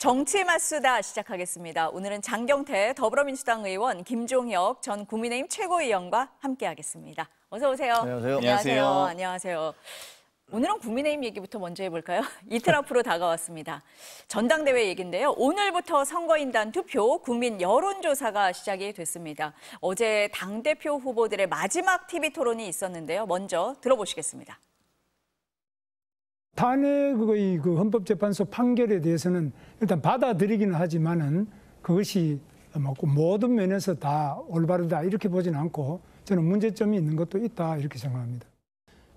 정치 맞수다 시작하겠습니다. 오늘은 장경태 더불어민주당 의원, 김종혁 전 국민의힘 최고위원과 함께하겠습니다. 어서 오세요. 안녕하세요. 안녕하세요. 안녕하세요. 오늘은 국민의힘 얘기부터 먼저 해볼까요? 이틀 앞으로 다가왔습니다. 전당대회 얘기인데요. 오늘부터 선거인단 투표, 국민 여론조사가 시작이 됐습니다. 어제 당대표 후보들의 마지막 TV 토론이 있었는데요. 먼저 들어보시겠습니다. 탄핵의 그 헌법재판소 판결에 대해서는 일단 받아들이기는 하지만은 그것이 모든 면에서 다 올바르다 이렇게 보지는 않고 저는 문제점이 있는 것도 있다 이렇게 생각합니다.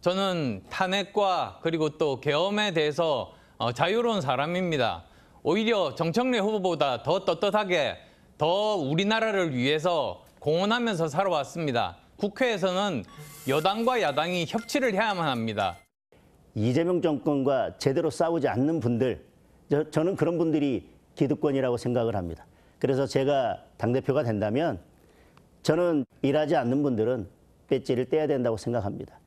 저는 탄핵과 그리고 또 계엄에 대해서 자유로운 사람입니다. 오히려 정청래 후보보다 더 떳떳하게 더 우리나라를 위해서 공헌하면서 살아왔습니다. 국회에서는 여당과 야당이 협치를 해야만 합니다. 이재명 정권과 제대로 싸우지 않는 분들, 저는 그런 분들이 기득권이라고 생각을 합니다. 그래서 제가 당대표가 된다면 저는 일하지 않는 분들은 배지를 떼야 된다고 생각합니다.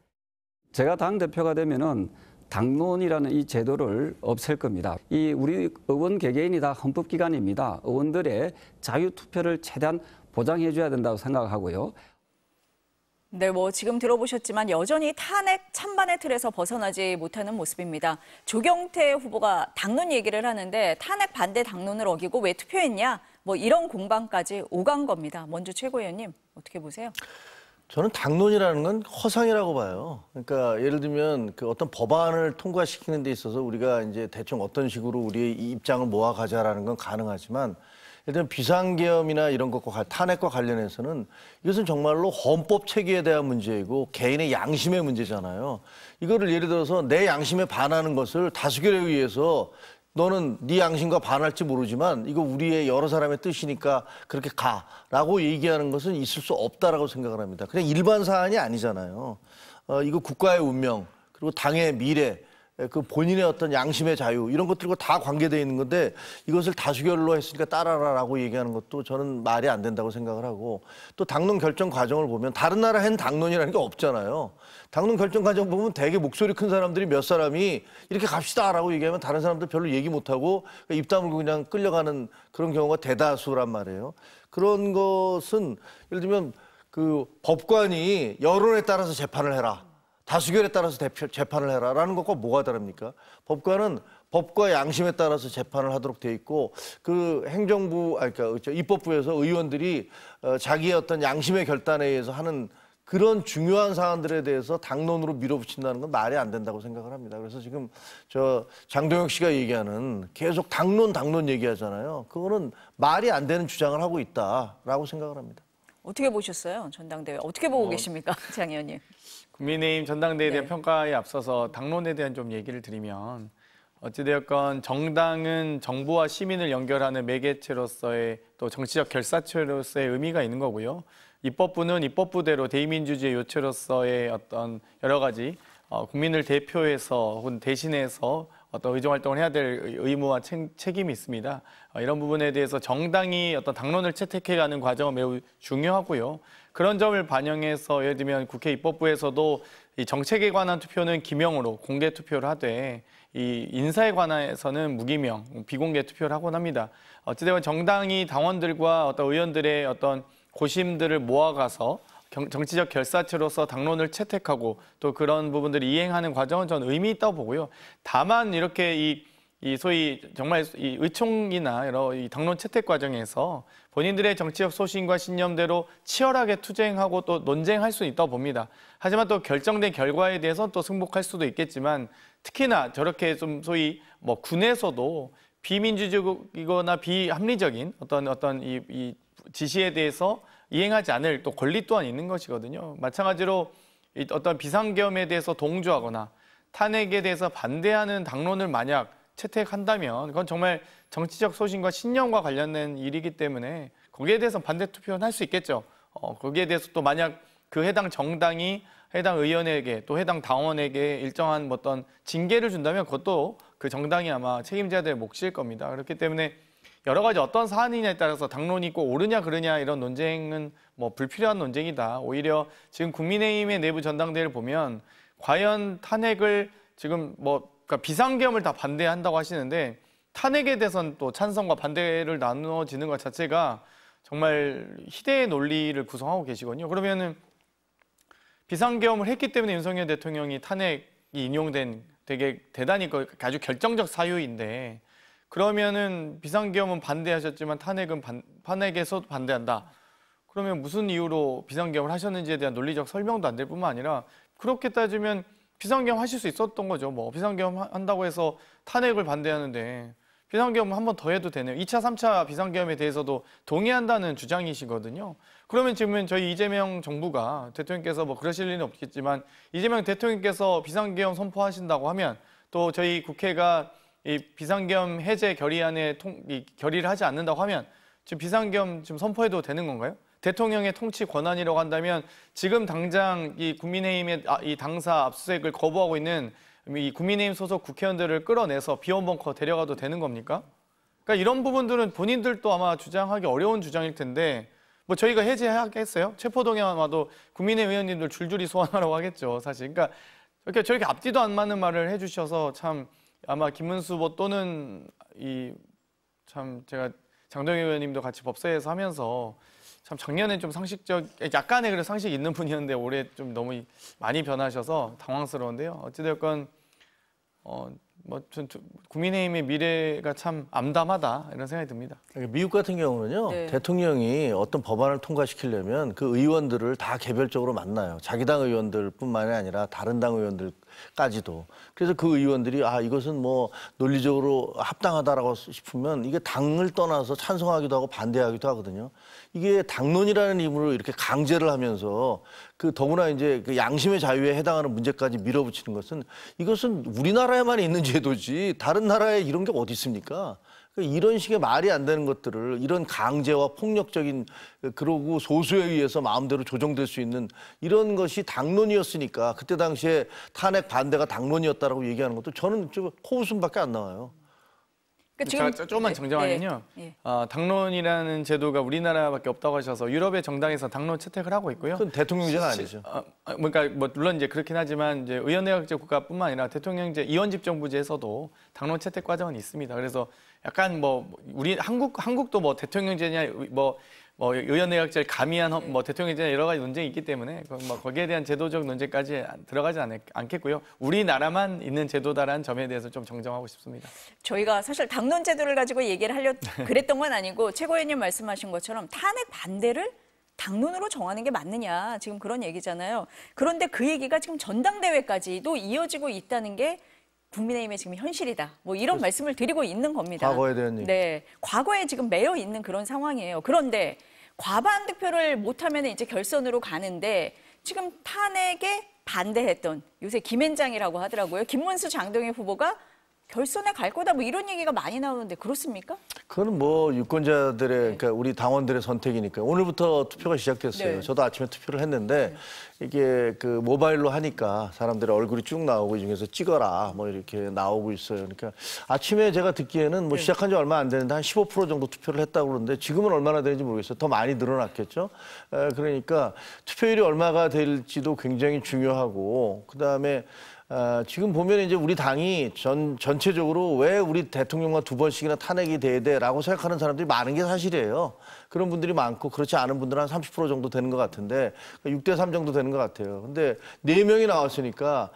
제가 당대표가 되면은 당론이라는 이 제도를 없앨 겁니다. 우리 의원 개개인이 다 헌법기관입니다. 의원들의 자유투표를 최대한 보장해줘야 된다고 생각하고요. 네, 지금 들어보셨지만 여전히 탄핵 찬반의 틀에서 벗어나지 못하는 모습입니다. 조경태 후보가 당론 얘기를 하는데 탄핵 반대 당론을 어기고 왜 투표했냐? 이런 공방까지 오간 겁니다. 먼저 최고위원님 어떻게 보세요? 저는 당론이라는 건 허상이라고 봐요. 그러니까 예를 들면 어떤 법안을 통과시키는 데 있어서 우리가 이제 대충 어떤 식으로 우리의 입장을 모아가자라는 건 가능하지만 예를 들면 비상계엄이나 이런 것과 탄핵과 관련해서는 이것은 정말로 헌법 체계에 대한 문제이고 개인의 양심의 문제잖아요. 이거를 예를 들어서 내 양심에 반하는 것을 다수결에 의해서 너는 네 양심과 반할지 모르지만 이거 우리의 여러 사람의 뜻이니까 그렇게 가라고 얘기하는 것은 있을 수 없다라고 생각을 합니다. 그냥 일반 사안이 아니잖아요. 이거 국가의 운명 그리고 당의 미래 그 본인의 어떤 양심의 자유 이런 것들과 다 관계되어 있는 건데 이것을 다수결로 했으니까 따라라라고 얘기하는 것도 저는 말이 안 된다고 생각을 하고 또 당론 결정 과정을 보면 다른 나라 한 당론이라는 게 없잖아요. 당론 결정 과정 보면 되게 목소리 큰 사람들이 몇 사람이 이렇게 갑시다라고 얘기하면 다른 사람들 별로 얘기 못하고 입 다물고 그냥 끌려가는 그런 경우가 대다수란 말이에요. 그런 것은 예를 들면 그 법관이 여론에 따라서 재판을 해라. 다수결에 따라서 재판을 해라라는 것과 뭐가 다릅니까? 법관은 법과 양심에 따라서 재판을 하도록 돼 있고 그 행정부, 그러니까 입법부에서 의원들이 자기의 어떤 양심의 결단에 의해서 하는 그런 중요한 사안들에 대해서 당론으로 밀어붙인다는 건 말이 안 된다고 생각을 합니다. 그래서 지금 장동혁 씨가 얘기하는 계속 당론 얘기하잖아요. 그거는 말이 안 되는 주장을 하고 있다라고 생각을 합니다. 어떻게 보셨어요? 전당대회. 어떻게 보고 계십니까? 장 의원님. 국민의힘 전당대회에 대한 평가에 앞서서 당론에 대한 좀 얘기를 드리면 어찌되었건 정당은 정부와 시민을 연결하는 매개체로서의 또 정치적 결사체로서의 의미가 있는 거고요. 입법부는 입법부대로 대의민주주의 요체로서의 어떤 여러 가지 국민을 대표해서 혹은 대신해서 어떤 의정활동을 해야 될 의무와 책임이 있습니다. 이런 부분에 대해서 정당이 어떤 당론을 채택해가는 과정은 매우 중요하고요. 그런 점을 반영해서 예를 들면 국회 입법부에서도 이 정책에 관한 투표는 기명으로 공개 투표를 하되 이 인사에 관해서는 무기명, 비공개 투표를 하곤 합니다. 어찌되건 정당이 당원들과 어떤 의원들의 어떤 고심들을 모아가서 정치적 결사체로서 당론을 채택하고 또 그런 부분들을 이행하는 과정은 저는 의미 있다고 보고요. 다만 이렇게 이 소위 정말 이 의총이나 여러 이 당론 채택 과정에서 본인들의 정치적 소신과 신념대로 치열하게 투쟁하고 또 논쟁할 수 있다고 봅니다. 하지만 또 결정된 결과에 대해서 또 승복할 수도 있겠지만 특히나 저렇게 좀 소위 군에서도 비민주적이거나 비합리적인 어떤 이 지시에 대해서 이행하지 않을 또 권리 또한 있는 것이거든요. 마찬가지로 어떤 비상계엄에 대해서 동조하거나 탄핵에 대해서 반대하는 당론을 만약 채택한다면 그건 정말 정치적 소신과 신념과 관련된 일이기 때문에 거기에 대해서 반대 투표는 할 수 있겠죠. 거기에 대해서 또 만약 그 해당 정당이 해당 의원에게 또 해당 당원에게 일정한 어떤 징계를 준다면 그것도 그 정당이 아마 책임져야 될 몫일 겁니다. 그렇기 때문에 여러 가지 어떤 사안이냐에 따라서 당론이 꼭 옳으냐 그르냐 이런 논쟁은 불필요한 논쟁이다. 오히려 지금 국민의힘의 내부 전당대회를 보면 과연 탄핵을 지금 그러니까 비상계엄을 다 반대한다고 하시는데 탄핵에 대해서는 또 찬성과 반대를 나눠지는 것 자체가 정말 희대의 논리를 구성하고 계시거든요. 그러면은 비상계엄을 했기 때문에 윤석열 대통령이 탄핵이 인용된 되게 대단히 아주 결정적 사유인데 그러면은 비상계엄은 반대하셨지만 탄핵에서 반대한다. 그러면 무슨 이유로 비상계엄을 하셨는지에 대한 논리적 설명도 안 될 뿐만 아니라 그렇게 따지면 비상계엄 하실 수 있었던 거죠. 뭐 비상계엄 한다고 해서 탄핵을 반대하는데 비상계엄 한 번 더 해도 되네요. 2차, 3차 비상계엄에 대해서도 동의한다는 주장이시거든요. 그러면 지금은 저희 이재명 정부가 대통령께서 뭐 그러실 리는 없겠지만 이재명 대통령께서 비상계엄 선포하신다고 하면 또 저희 국회가 이 비상계엄 해제 결의안에 결의를 하지 않는다고 하면 지금 비상계엄 지금 선포해도 되는 건가요? 대통령의 통치 권한이라고 한다면 지금 당장 이 국민의힘의 이 당사 압수수색을 거부하고 있는 이 국민의힘 소속 국회의원들을 끌어내서 비원 벙커 데려가도 되는 겁니까? 그러니까 이런 부분들은 본인들도 아마 주장하기 어려운 주장일 텐데 뭐 저희가 해제하겠어요? 체포동의안 와도 국민의힘 의원님들 줄줄이 소환하라고 하겠죠, 사실. 그러니까 저렇게 앞뒤도 안 맞는 말을 해주셔서 참 아마 김문수 후보 또는 참 제가 장동혁 의원님도 같이 법사위에서 하면서 참 작년에 좀 약간의 그래도 상식이 있는 분이었는데 올해 좀 너무 많이 변하셔서 당황스러운데요. 어찌됐건 국민의힘의 미래가 참 암담하다 이런 생각이 듭니다. 미국 같은 경우는요, 네. 대통령이 어떤 법안을 통과시키려면 그 의원들을 다 개별적으로 만나요. 자기 당 의원들뿐만이 아니라 다른 당 의원들까지도. 그래서 그 의원들이 이것은 뭐 논리적으로 합당하다라고 싶으면 이게 당을 떠나서 찬성하기도 하고 반대하기도 하거든요. 이게 당론이라는 이름으로 이렇게 강제를 하면서 더구나 이제 그 양심의 자유에 해당하는 문제까지 밀어붙이는 것은 이것은 우리나라에만 있는 제도지 다른 나라에 이런 게 어디 있습니까? 이런 식의 말이 안 되는 것들을 이런 강제와 폭력적인 그러고 소수에 의해서 마음대로 조정될 수 있는 이런 것이 당론이었으니까 그때 당시에 탄핵 반대가 당론이었다라고 얘기하는 것도 저는 좀 코웃음밖에 안 나와요. 제가 조금만 정정하면요. 당론이라는 제도가 우리나라밖에 없다고 하셔서 유럽의 정당에서 당론 채택을 하고 있고요. 그건 대통령제가 아니죠. 그러니까 물론 이제 그렇긴 하지만 이제 의원내각제 국가뿐만 아니라 대통령제 이원집정부제에서도 당론 채택 과정은 있습니다. 그래서 약간 우리 한국도 뭐 대통령제냐 뭐 의원내각제를 가미한 뭐 대통령제냐 여러 가지 논쟁이 있기 때문에 거기에 대한 제도적 논쟁까지 들어가지 않겠고요. 우리나라만 있는 제도다라는 점에 대해서 좀 정정하고 싶습니다. 저희가 사실 당론 제도를 가지고 얘기를 그랬던 건 아니고 최고위원님 말씀하신 것처럼 탄핵 반대를 당론으로 정하는 게 맞느냐 지금 그런 얘기잖아요. 그런데 그 얘기가 지금 전당대회까지도 이어지고 있다는 게 국민의힘의 지금 현실이다. 뭐 이런 말씀을 드리고 있는 겁니다. 과거에 대한 얘기. 네, 과거에 지금 매여 있는 그런 상황이에요. 그런데 과반 득표를 못하면 이제 결선으로 가는데 지금 탄핵에 반대했던 요새 김앤장이라고 하더라고요. 김문수 장동혁 후보가 결선에 갈 거다 뭐 이런 얘기가 많이 나오는데 그렇습니까? 그거는 뭐 유권자들의 그러니까 우리 당원들의 선택이니까 오늘부터 투표가 시작됐어요. 네. 저도 아침에 투표를 했는데 이게 그 모바일로 하니까 사람들의 얼굴이 쭉 나오고 이 중에서 찍어라 뭐 이렇게 나오고 있어요. 그러니까 아침에 제가 듣기에는 뭐 시작한 지 얼마 안 되는데 한 15% 정도 투표를 했다고 그러는데 지금은 얼마나 되는지 모르겠어요. 더 많이 늘어났겠죠. 그러니까 투표율이 얼마가 될지도 굉장히 중요하고 그다음에 지금 보면 이제 우리 당이 전체적으로 왜 우리 대통령과 2번씩이나 탄핵이 돼야 돼라고 생각하는 사람들이 많은 게 사실이에요. 그런 분들이 많고 그렇지 않은 분들은 한 30% 정도 되는 것 같은데 6대3 정도 되는 것 같아요. 근데 4명이 나왔으니까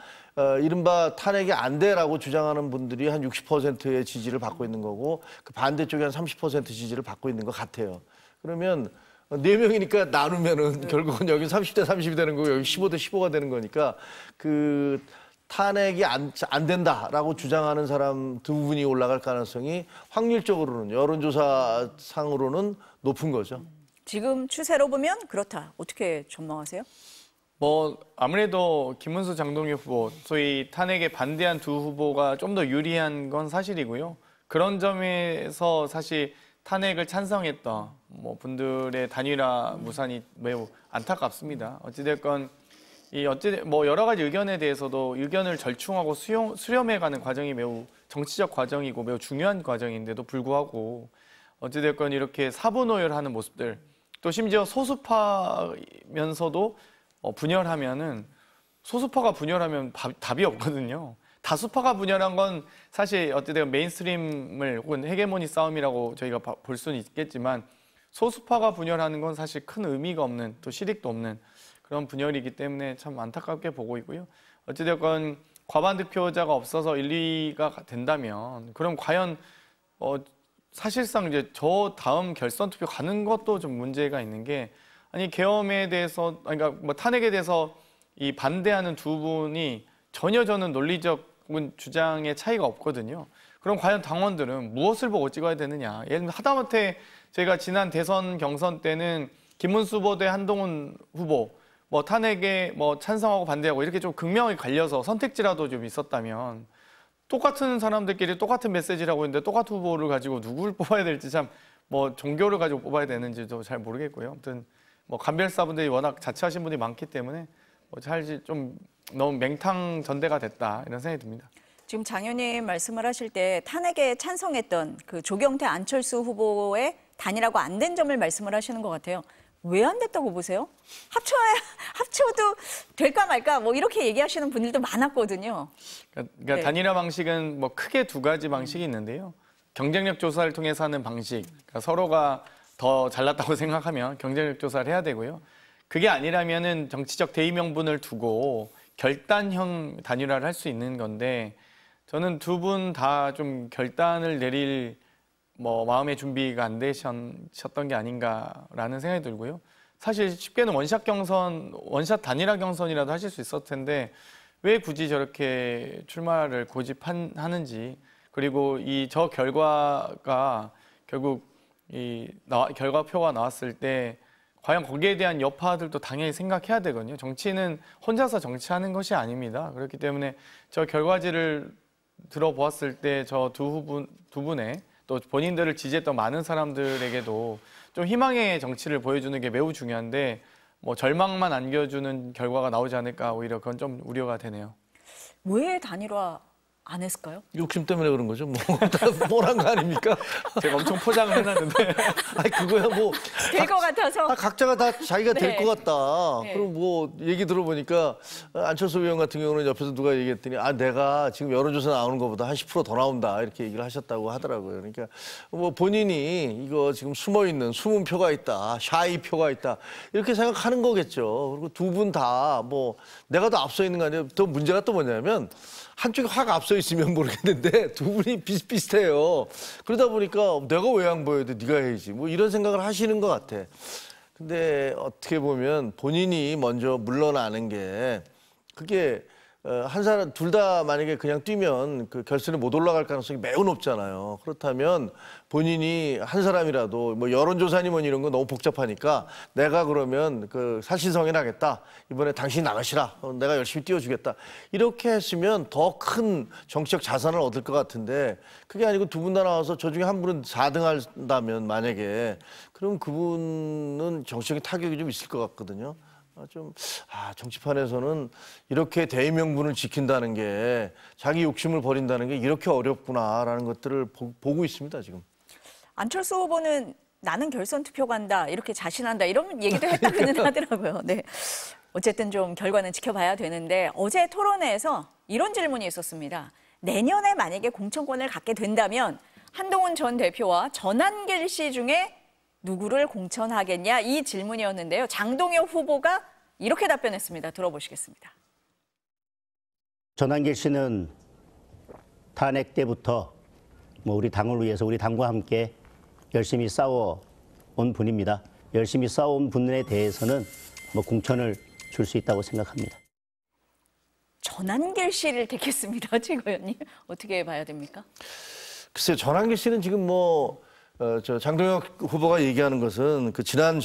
이른바 탄핵이 안 돼라고 주장하는 분들이 한 60%의 지지를 받고 있는 거고 그 반대쪽에 한 30% 지지를 받고 있는 것 같아요. 그러면 4명이니까 나누면은 결국은 여기 30대 30이 되는 거고 여기 15대 15가 되는 거니까 탄핵이 안 된다라고 주장하는 사람 두 분이 올라갈 가능성이 확률적으로는 여론조사상으로는 높은 거죠. 지금 추세로 보면 그렇다. 어떻게 전망하세요? 아무래도 김문수 장동혁 후보, 소위 탄핵에 반대한 두 후보가 좀 더 유리한 건 사실이고요. 그런 점에서 사실 탄핵을 찬성했던 분들의 단일화 무산이 매우 안타깝습니다. 어찌됐건 여러 가지 의견에 대해서도 의견을 절충하고 수렴해가는 과정이 매우 정치적 과정이고 매우 중요한 과정인데도 불구하고 어찌됐건 이렇게 사분오열하는 모습들 또 심지어 소수파면서도 소수파가 분열하면 답이 없거든요. 다수파가 분열한 건 사실 어찌되건 메인스트림을 혹은 헤게모니 싸움이라고 저희가 볼 수는 있겠지만 소수파가 분열하는 건 사실 큰 의미가 없는 또 실익도 없는 그런 분열이기 때문에 참 안타깝게 보고 있고요. 어찌되건 과반 득표자가 없어서 1, 2가 된다면 그럼 과연 사실상 이제 저 다음 결선 투표 가는 것도 좀 문제가 있는 게 아니 계엄에 대해서 그러니까 뭐 탄핵에 대해서 이 반대하는 두 분이 전혀 저는 논리적인 주장의 차이가 없거든요. 그럼 과연 당원들은 무엇을 보고 찍어야 되느냐? 예를 들면 하다못해 제가 지난 대선 경선 때는 김문수 후보 대 한동훈 후보 뭐 탄핵에 뭐 찬성하고 반대하고 이렇게 좀 극명하게 갈려서 선택지라도 좀 있었다면 똑같은 사람들끼리 똑같은 메시지라고 했는데 똑같은 후보를 가지고 누구를 뽑아야 될지 참 뭐 종교를 가지고 뽑아야 되는지도 잘 모르겠고요. 아무튼 뭐 간별사분들이 워낙 자처하신 분이 많기 때문에 뭐 잘 좀 너무 맹탕 전대가 됐다 이런 생각이 듭니다. 지금 장 의원님 말씀을 하실 때 탄핵에 찬성했던 그 조경태 안철수 후보의 단일화가 안 된 점을 말씀을 하시는 것 같아요. 왜 안 됐다고 보세요? 합쳐도 될까 말까 뭐 이렇게 얘기하시는 분들도 많았거든요. 그러니까 네. 단일화 방식은 뭐 크게 두 가지 방식이 있는데요. 경쟁력 조사를 통해서 하는 방식, 그러니까 서로가 더 잘났다고 생각하면 경쟁력 조사를 해야 되고요. 그게 아니라면은 정치적 대의 명분을 두고 결단형 단일화를 할 수 있는 건데 저는 두 분 다 좀 결단을 내릴 뭐 마음의 준비가 안 되셨던 게 아닌가라는 생각이 들고요. 사실 쉽게는 원샷 단일화 경선이라도 하실 수 있었을 텐데 왜 굳이 저렇게 출마를 고집하는지 그리고 저 결과가 결국 결과표가 나왔을 때 과연 거기에 대한 여파들도 당연히 생각해야 되거든요. 정치는 혼자서 정치하는 것이 아닙니다. 그렇기 때문에 저 결과지를 들어보았을 때 저 두 분의 또 본인들을 지지했던 많은 사람들에게도 좀 희망의 정치를 보여주는 게 매우 중요한데 뭐 절망만 안겨주는 결과가 나오지 않을까 오히려 그건 좀 우려가 되네요. 왜 단일화 안 했을까요? 욕심 때문에 그런 거죠. 뭐 다 뻔한 거 아닙니까? 제가 엄청 포장을 해놨는데 아니 그거야 뭐 될 것 같아서. 각자가 다 자기가 네. 될 것 같다. 네. 그럼 뭐 얘기 들어보니까 안철수 의원 같은 경우는 옆에서 누가 얘기했더니 내가 지금 여론조사 나오는 것보다 한 10% 더 나온다 이렇게 얘기를 하셨다고 하더라고요. 그러니까 뭐 본인이 이거 지금 숨어 있는 숨은 표가 있다, 샤이 표가 있다 이렇게 생각하는 거겠죠. 그리고 두 분 다 뭐 내가 더 앞서 있는 거 아니에요. 또 문제가 또 뭐냐면 한쪽이 확 앞서 있으면 모르겠는데 두 분이 비슷비슷해요. 그러다 보니까 내가 왜 양보해야 돼? 네가 해야지. 뭐 이런 생각을 하시는 것 같아. 근데 어떻게 보면 본인이 먼저 물러나는 게 그게 한 사람 둘 다 만약에 그냥 뛰면 그 결선에 못 올라갈 가능성이 매우 높잖아요. 그렇다면 본인이 한 사람이라도 뭐 여론조사니 뭐 이런 거 너무 복잡하니까 내가 그러면 그 살신성인하겠다. 이번에 당신이 나가시라. 내가 열심히 뛰어주겠다. 이렇게 했으면 더 큰 정치적 자산을 얻을 것 같은데 그게 아니고 두 분 다 나와서 저 중에 한 분은 4등 한다면 만약에 그럼 그분은 정치적인 타격이 좀 있을 것 같거든요. 정치판에서는 이렇게 대의 명분을 지킨다는 게 자기 욕심을 버린다는 게 이렇게 어렵구나라는 것들을 보고 있습니다, 지금. 안철수 후보는 나는 결선 투표 간다 이렇게 자신한다 이런 얘기도 했다고는 하더라고요. 네. 어쨌든 좀 결과는 지켜봐야 되는데 어제 토론회에서 이런 질문이 있었습니다. 내년에 만약에 공천권을 갖게 된다면 한동훈 전 대표와 전한길 씨 중에 누구를 공천하겠냐 이 질문이었는데요. 장동혁 후보가 이렇게 답변했습니다. 들어보시겠습니다. 전한길 씨는 탄핵 때부터 뭐 우리 당을 위해서 우리 당과 함께 열심히 싸워온 분입니다. 열심히 싸워온 분에 대해서는 뭐 공천을 줄 수 있다고 생각합니다. 전한길 씨를 택했습니다. 최 의원님. 어떻게 봐야 됩니까? 글쎄요, 전한길 씨는 지금 장동혁 후보가 얘기하는 것은 그 지난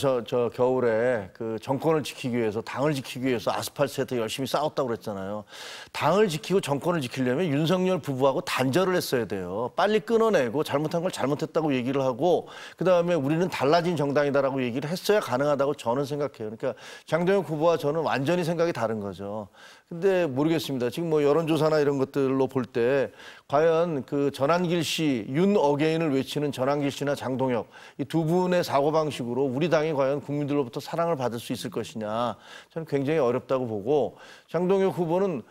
겨울에 그 정권을 지키기 위해서 당을 지키기 위해서 아스팔트에서 열심히 싸웠다고 그랬잖아요. 당을 지키고 정권을 지키려면 윤석열 부부하고 단절을 했어야 돼요. 빨리 끊어내고 잘못한 걸 잘못했다고 얘기를 하고 그다음에 우리는 달라진 정당이다라고 얘기를 했어야 가능하다고 저는 생각해요. 그러니까 장동혁 후보와 저는 완전히 생각이 다른 거죠. 근데 모르겠습니다. 지금 뭐 여론조사나 이런 것들로 볼 때 과연 그 전한길 씨, 윤 어게인을 외치는 전한길 씨나 장동혁 이 두 분의 사고방식으로 우리 당이 과연 국민들로부터 사랑을 받을 수 있을 것이냐 저는 굉장히 어렵다고 보고 장동혁 후보는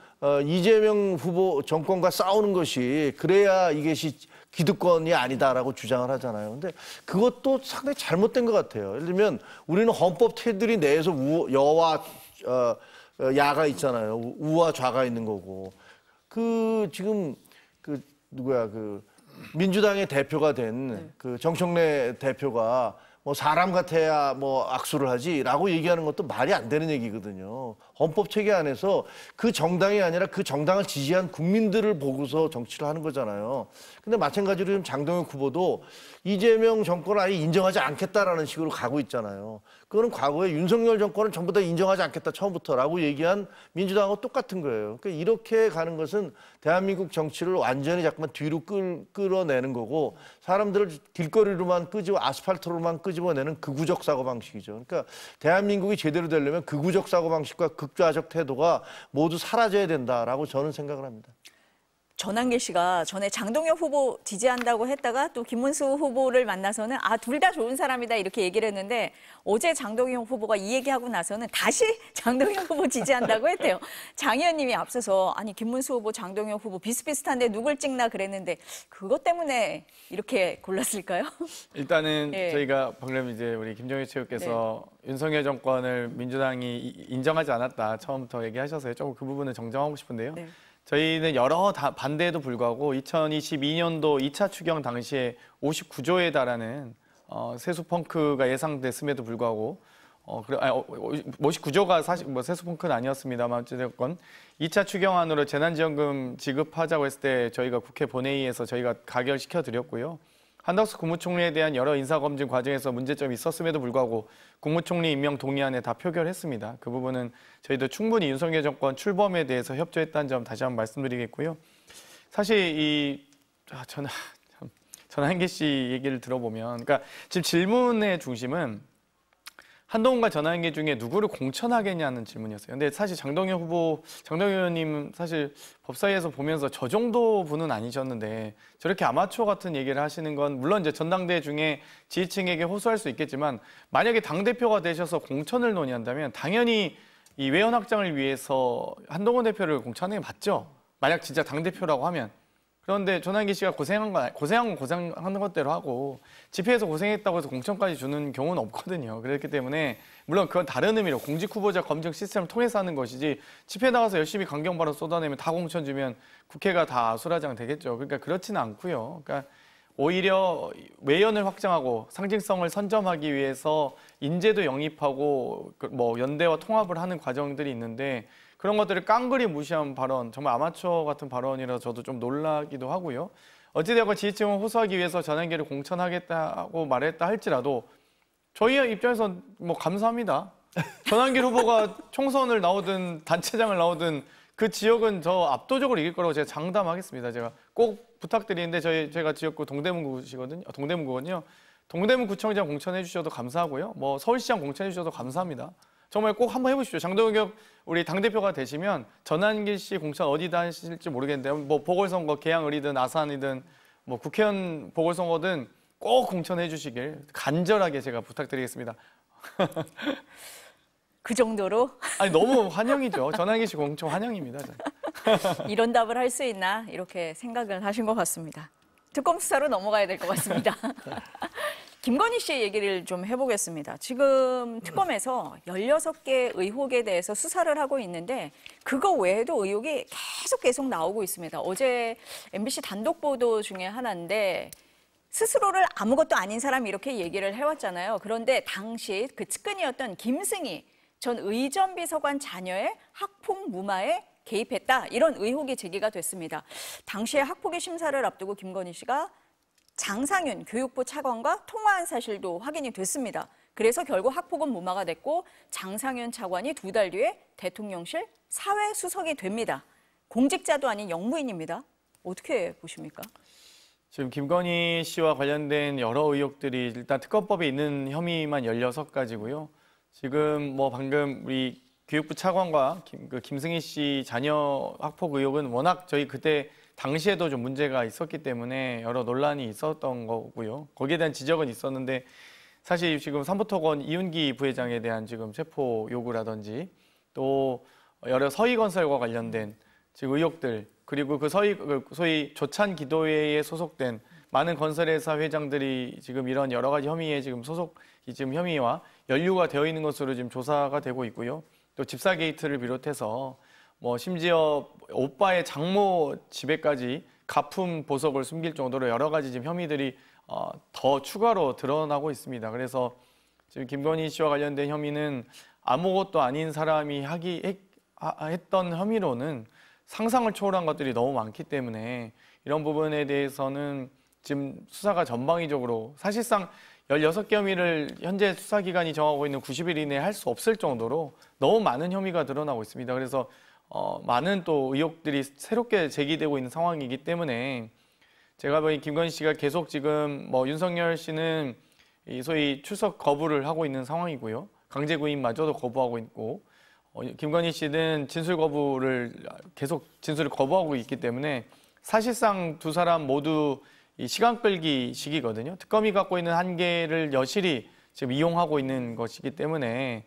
이재명 후보 정권과 싸우는 것이 그래야 이것이 기득권이 아니다라고 주장을 하잖아요. 근데 그것도 상당히 잘못된 것 같아요. 예를 들면 우리는 헌법 테두리 내에서 여와 야가 있잖아요. 우와 좌가 있는 거고. 지금 누구야 민주당의 대표가 된 정청래 대표가 뭐 사람 같아야 뭐 악수를 하지라고 얘기하는 것도 말이 안 되는 얘기거든요. 헌법 체계 안에서 그 정당이 아니라 그 정당을 지지한 국민들을 보고서 정치를 하는 거잖아요. 근데 마찬가지로 지금 장동혁 후보도 이재명 정권을 아예 인정하지 않겠다라는 식으로 가고 있잖아요. 그거는 과거에 윤석열 정권은 전부 다 인정하지 않겠다 처음부터라고 얘기한 민주당하고 똑같은 거예요. 그러니까 이렇게 가는 것은 대한민국 정치를 완전히 자꾸만 뒤로 끌어내는 거고 사람들을 길거리로만 아스팔트로만 끄집어내는 극우적 사고방식이죠. 그러니까 대한민국이 제대로 되려면 극우적 사고방식과 극좌적 태도가 모두 사라져야 된다라고 저는 생각을 합니다. 전한길 씨가 전에 장동혁 후보 지지한다고 했다가 또 김문수 후보를 만나서는 둘 다 좋은 사람이다 이렇게 얘기를 했는데 어제 장동혁 후보가 이 얘기하고 나서는 다시 장동혁 후보 지지한다고 했대요. 장 의원님이 앞서서 아니 김문수 후보, 장동혁 후보 비슷비슷한데 누굴 찍나 그랬는데 그것 때문에 이렇게 골랐을까요? 일단은 네. 저희가 방금 이제 우리 김정일 최고께서 윤석열 정권을 민주당이 인정하지 않았다 처음부터 얘기하셔서 조금 그 부분을 정정하고 싶은데요. 네. 저희는 여러 반대에도 불구하고 2022년도 2차 추경 당시에 59조에 달하는 세수 펑크가 예상됐음에도 불구하고 59조가 사실 뭐 세수 펑크는 아니었습니다만 어쨌든 2차 추경안으로 재난지원금 지급하자고 했을 때 저희가 국회 본회의에서 저희가 가결시켜 드렸고요. 한덕수 국무총리에 대한 여러 인사검증 과정에서 문제점이 있었음에도 불구하고 국무총리 임명 동의안에 다 표결했습니다. 그 부분은 저희도 충분히 윤석열 정권 출범에 대해서 협조했다는 점 다시 한번 말씀드리겠고요. 사실 전한길 씨 얘기를 들어보면, 그러니까 지금 질문의 중심은 한동훈과 전한길 중에 누구를 공천하겠냐는 질문이었어요. 근데 사실 장동혁 의원님 사실 법사위에서 보면서 저 정도 분은 아니셨는데 저렇게 아마추어 같은 얘기를 하시는 건 물론 이제 전당대회 중에 지지층에게 호소할 수 있겠지만 만약에 당대표가 되셔서 공천을 논의한다면 당연히 이 외연 확장을 위해서 한동훈 대표를 공천하는 게 맞죠. 만약 진짜 당대표라고 하면. 그런데 전한길 씨가 고생하는 것대로 하고 집회에서 고생했다고 해서 공천까지 주는 경우는 없거든요. 그렇기 때문에 물론 그건 다른 의미로 공직 후보자 검증 시스템을 통해서 하는 것이지 집회 나가서 열심히 강경 발언 쏟아내면 다 공천 주면 국회가 다 아수라장 되겠죠. 그러니까 그렇지는 않고요. 그러니까 오히려 외연을 확장하고 상징성을 선점하기 위해서 인재도 영입하고 뭐 연대와 통합을 하는 과정들이 있는데 그런 것들을 깡그리 무시한 발언, 정말 아마추어 같은 발언이라서 저도 좀 놀라기도 하고요. 어찌되건 지지층을 호소하기 위해서 전한길을 공천하겠다고 말했다 할지라도 저희 입장에서는 뭐 감사합니다. 전한길 후보가 총선을 나오든 단체장을 나오든 그 지역은 저 압도적으로 이길 거라고 제가 장담하겠습니다. 제가 꼭 부탁드리는데 제가 지역구 동대문구거든요. 동대문구청장 공천해 주셔도 감사하고요. 뭐 서울시장 공천해 주셔도 감사합니다. 정말 꼭 한번 해보십시오. 장동혁 우리 당대표가 되시면 전한길 씨 공천 어디다 하실지 모르겠는데요. 뭐 보궐선거 계양을이든 아산이든 뭐 국회의원 보궐선거든 꼭 공천해 주시길 간절하게 제가 부탁드리겠습니다. 그 정도로 아니 너무 환영이죠. 전한길 씨 공천 환영입니다. 이런 답을 할 수 있나 이렇게 생각을 하신 것 같습니다. 특검 수사로 넘어가야 될 것 같습니다. 김건희 씨의 얘기를 좀 해보겠습니다. 지금 특검에서 16개 의혹에 대해서 수사를 하고 있는데 그거 외에도 의혹이 계속 나오고 있습니다. 어제 MBC 단독 보도 중에 하나인데 스스로를 아무것도 아닌 사람이 이렇게 얘기를 해왔잖아요. 그런데 당시 그 측근이었던 김승희 전 의전비서관 자녀의 학폭 무마에 개입했다. 이런 의혹이 제기가 됐습니다. 당시에 학폭의 심사를 앞두고 김건희 씨가 장상윤 교육부 차관과 통화한 사실도 확인이 됐습니다. 그래서 결국 학폭은 무마가 됐고 장상윤 차관이 2달 뒤에 대통령실 사회수석이 됩니다. 공직자도 아닌 영무인입니다. 어떻게 보십니까? 지금 김건희 씨와 관련된 여러 의혹들이 일단 특검법에 있는 혐의만 16가지고요. 지금 뭐 방금 우리 교육부 차관과 김승희 씨 자녀 학폭 의혹은 워낙 저희 그때 당시에도 좀 문제가 있었기 때문에 여러 논란이 있었던 거고요. 거기에 대한 지적은 있었는데 사실 지금 삼부토건 이윤기 부회장에 대한 지금 체포 요구라든지 또 여러 서희건설과 관련된 지금 의혹들 그리고 소위 조찬 기도회에 소속된 많은 건설회사 회장들이 지금 이런 여러 가지 혐의에 지금 지금 혐의와 연루가 되어 있는 것으로 지금 조사가 되고 있고요. 또 집사 게이트를 비롯해서 뭐 심지어 오빠의 장모 집에까지 가품 보석을 숨길 정도로 여러 가지 지금 혐의들이 더 추가로 드러나고 있습니다. 그래서 지금 김건희 씨와 관련된 혐의는 아무것도 아닌 사람이 했던 혐의로는 상상을 초월한 것들이 너무 많기 때문에 이런 부분에 대해서는 지금 수사가 전방위적으로 사실상 16개 혐의를 현재 수사기관이 정하고 있는 90일 이내에 할 수 없을 정도로 너무 많은 혐의가 드러나고 있습니다. 그래서 많은 또 의혹들이 새롭게 제기되고 있는 상황이기 때문에 제가 보니 김건희 씨가 계속 지금 뭐 윤석열 씨는 소위 출석 거부를 하고 있는 상황이고요. 강제 구인마저도 거부하고 있고 김건희 씨는 계속 진술을 거부하고 있기 때문에 사실상 두 사람 모두 이 시간 끌기 식이거든요. 특검이 갖고 있는 한계를 여실히 지금 이용하고 있는 것이기 때문에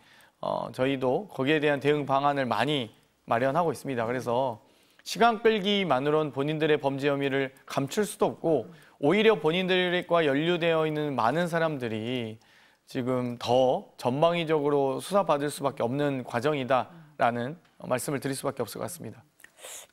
저희도 거기에 대한 대응 방안을 많이 마련하고 있습니다. 그래서 시간 끌기만으로는 본인들의 범죄 혐의를 감출 수도 없고 오히려 본인들과 연루되어 있는 많은 사람들이 지금 더 전방위적으로 수사받을 수밖에 없는 과정이다라는 말씀을 드릴 수밖에 없을 것 같습니다.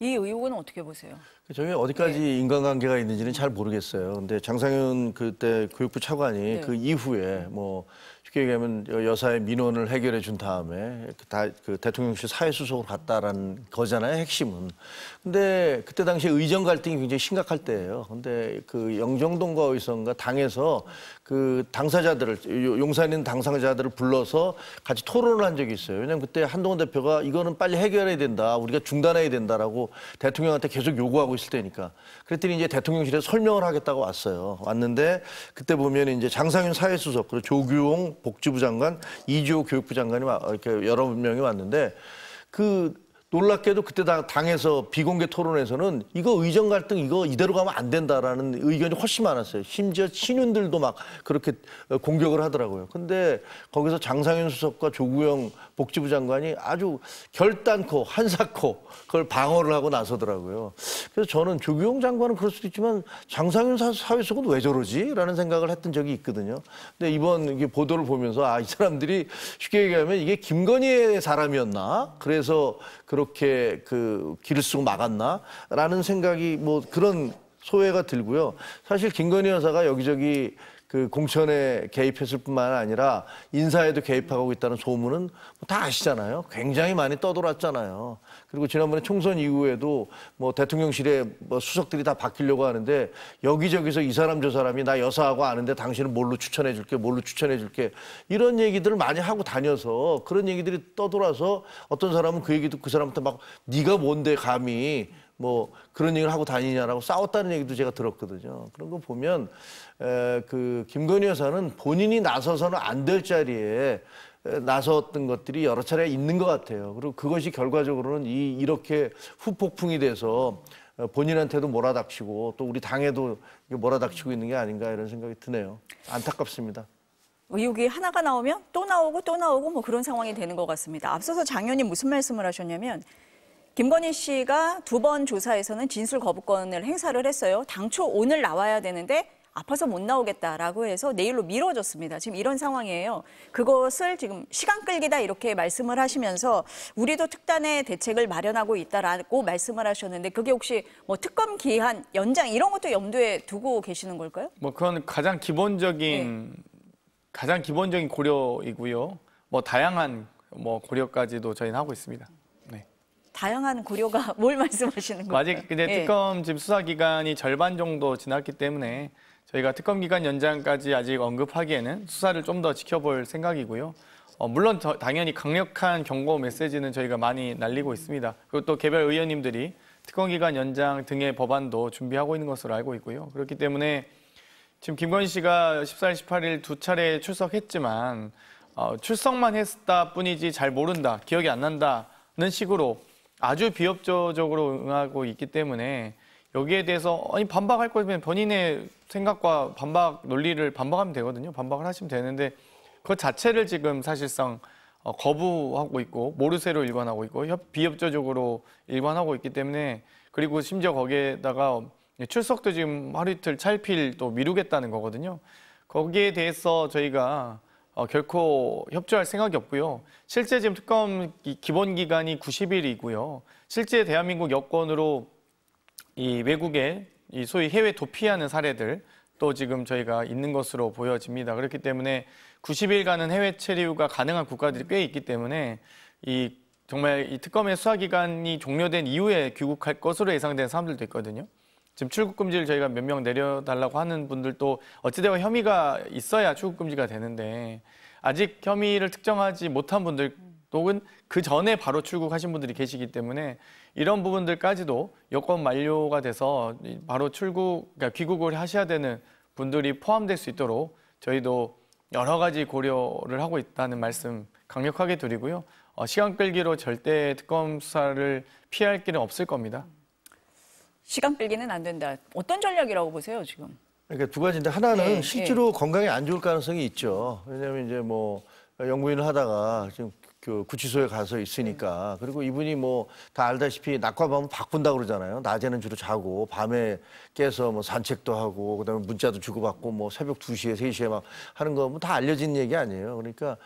이 의혹은 어떻게 보세요? 저희 어디까지 인간관계가 있는지는 잘 모르겠어요. 근데 장상윤 그때 교육부 차관이 그 이후에 뭐 쉽게 얘기하면 여사의 민원을 해결해 준 다음에 그 대통령실 사회수석으로 갔다라는 거잖아요, 핵심은. 근데 그때 당시에 의정 갈등이 굉장히 심각할 때예요. 근데 그 영종동과 어디선가 당에서 그 당사자들을, 용산에 있는 당사자들을 불러서 같이 토론을 한 적이 있어요. 왜냐면 그때 한동훈 대표가 이거는 빨리 해결해야 된다, 우리가 중단해야 된다라고 대통령한테 계속 요구하고 있을 때니까. 그랬더니 이제 대통령실에 설명을 하겠다고 왔는데 그때 보면 이제 장상윤 사회수석, 그리고 조규홍 복지부 장관, 이주호 교육부 장관이 이렇게 여러 명이 왔는데 놀랍게도 그때 당에서 비공개 토론에서는 이거 의정 갈등 이거 이대로 가면 안 된다라는 의견이 훨씬 많았어요. 심지어 친윤들도 막 그렇게 공격을 하더라고요. 근데 거기서 장상윤 수석과 조구영 복지부 장관이 아주 결단코 한사코 그걸 방어를 하고 나서더라고요. 그래서 저는 조구영 장관은 그럴 수도 있지만 장상윤 사회수석은 왜 저러지? 라는 생각을 했던 적이 있거든요. 근데 이번 이게 보도를 보면서 이 사람들이 쉽게 얘기하면 이게 김건희의 사람이었나? 그래서 그렇게 길을 쓰고 막았나라는 생각이 뭐 그런 소회가 들고요. 사실 김건희 여사가 여기저기 공천에 개입했을 뿐만 아니라 인사에도 개입하고 있다는 소문은 다 아시잖아요. 굉장히 많이 떠돌았잖아요. 그리고 지난번에 총선 이후에도 뭐 대통령실에 뭐 수석들이 다 바뀌려고 하는데 여기저기서 이 사람 저 사람이 나 여사하고 아는데 당신은 뭘로 추천해 줄게 이런 얘기들을 많이 하고 다녀서 그런 얘기들이 떠돌아서 어떤 사람은 그 얘기도 그 사람한테 막 네가 뭔데 감히 뭐 그런 얘기를 하고 다니냐라고 싸웠다는 얘기도 제가 들었거든요. 그런 거 보면 김건희 여사는 본인이 나서서는 안 될 자리에 나섰던 것들이 여러 차례 있는 것 같아요. 그리고 그것이 결과적으로는 이렇게 후폭풍이 돼서 본인한테도 몰아닥치고 또 우리 당에도 몰아닥치고 있는 게 아닌가 이런 생각이 드네요. 안타깝습니다. 의혹이 하나가 나오면 또 나오고 뭐 그런 상황이 되는 것 같습니다. 앞서서 장 의원님 무슨 말씀을 하셨냐면 김건희 씨가 2번 조사에서는 진술 거부권을 행사를 했어요. 당초 오늘 나와야 되는데 아파서 못 나오겠다라고 해서 내일로 미뤄졌습니다. 지금 이런 상황이에요. 그것을 지금 시간 끌기다 이렇게 말씀을 하시면서 우리도 특단의 대책을 마련하고 있다라고 말씀을 하셨는데 그게 혹시 뭐 특검 기한 연장 이런 것도 염두에 두고 계시는 걸까요? 뭐 그건 가장 기본적인 고려이고요. 뭐 다양한 뭐 고려까지도 저희는 하고 있습니다. 다양한 고려가 뭘 말씀하시는 거예요? 아직 근데 특검 지금 수사 기간이 절반 정도 지났기 때문에 저희가 특검 기간 연장까지 아직 언급하기에는 수사를 좀 더 지켜볼 생각이고요. 물론 당연히 강력한 경고 메시지는 저희가 많이 날리고 있습니다. 그리고 또 개별 의원님들이 특검 기간 연장 등의 법안도 준비하고 있는 것으로 알고 있고요. 그렇기 때문에 지금 김건희 씨가 14일, 18일 2차례 출석했지만 출석만 했다 뿐이지 잘 모른다, 기억이 안 난다는 식으로 아주 비협조적으로 응하고 있기 때문에 여기에 대해서 반박할 거면 본인의 생각과 논리를 반박하면 되거든요. 반박을 하시면 되는데 그 자체를 지금 사실상 거부하고 있고 모르쇠로 일관하고 있고 비협조적으로 일관하고 있기 때문에 그리고 심지어 거기에다가 출석도 지금 하루 이틀 차일피일 또 미루겠다는 거거든요. 거기에 대해서 저희가 결코 협조할 생각이 없고요. 실제 지금 특검 기본 기간이 90일이고요. 실제 대한민국 여권으로 이 외국에 이 소위 해외 도피하는 사례들 또 지금 저희가 있는 것으로 보여집니다. 그렇기 때문에 90일간은 해외 체류가 가능한 국가들이 꽤 있기 때문에 이 정말 이 특검의 수사 기간이 종료된 이후에 귀국할 것으로 예상되는 사람들도 있거든요. 지금 출국 금지를 저희가 몇 명 내려달라고 하는 분들도 어찌되건 혐의가 있어야 출국 금지가 되는데 아직 혐의를 특정하지 못한 분들 혹은 그 전에 바로 출국하신 분들이 계시기 때문에 이런 부분들까지도 여권 만료가 돼서 바로 그러니까 귀국을 하셔야 되는 분들이 포함될 수 있도록 저희도 여러 가지 고려를 하고 있다는 말씀 강력하게 드리고요. 시간 끌기로 절대 특검 수사를 피할 길은 없을 겁니다. 시간 끌기는 안 된다. 어떤 전략이라고 보세요, 지금? 그러니까 두 가지인데 하나는 네, 실제로 건강에 안 좋을 가능성이 있죠. 왜냐하면 이제 뭐 영부인을 하다가 지금 그 구치소에 가서 있으니까 그리고 이분이 뭐 다 알다시피 낮과 밤은 바꾼다 그러잖아요. 낮에는 주로 자고 밤에 깨서 뭐 산책도 하고 그다음에 문자도 주고받고 뭐 새벽 2시에 3시에 막 하는 거 뭐 다 알려진 얘기 아니에요. 그러니까